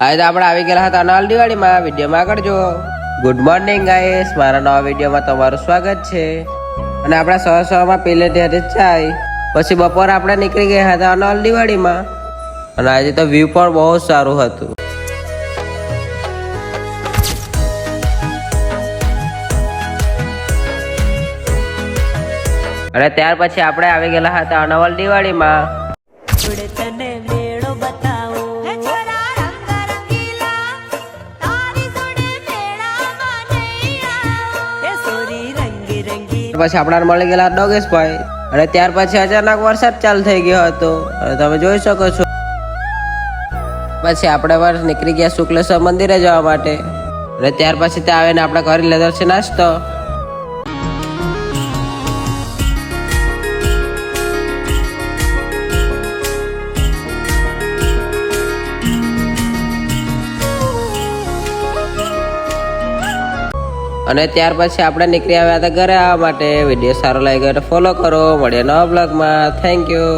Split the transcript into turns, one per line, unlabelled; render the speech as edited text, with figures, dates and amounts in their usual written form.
આજે તો આપણે આવી ગયા હતા અનાલ દિવાળીમાં. વિડીયોમાં આગળ જુઓ. ગુડ મોર્નિંગ ગાઈસ, મારા નવા વિડીયોમાં તમારું સ્વાગત છે. અને આપણે સવારમાં પહેલેથી હતી ચાય, પછી બપોરે આપણે નીકળી ગયા હતા અનાલ દિવાળીમાં. અને આજે તો વ્યૂ પણ બહુ સારું હતું. અને ત્યાર પછી આપણે આવી ગયેલા હતા અનાવલ દિવાળીમાં. પછી આપણા મળી ગયેલા ડોગેશભાઈ. અને ત્યાર પછી અચાનક વરસાદ ચાલુ થઈ ગયો હતો અને તમે જોઈ શકો છો. પછી આપણે નીકળી ગયા શુક્લેશ્વર મંદિરે જવા માટે. અને ત્યાર પછી ત્યાં આવીને આપણે કરી લીધો છે નાસ્તો. અને ત્યાર પછી આપણે નીકળી આવ્યા હતા ઘરે આવવા માટે. વિડીયો સારો લાગ્યો તો ફોલો કરો. મળીએ નવા બ્લોગમાં. Thank you.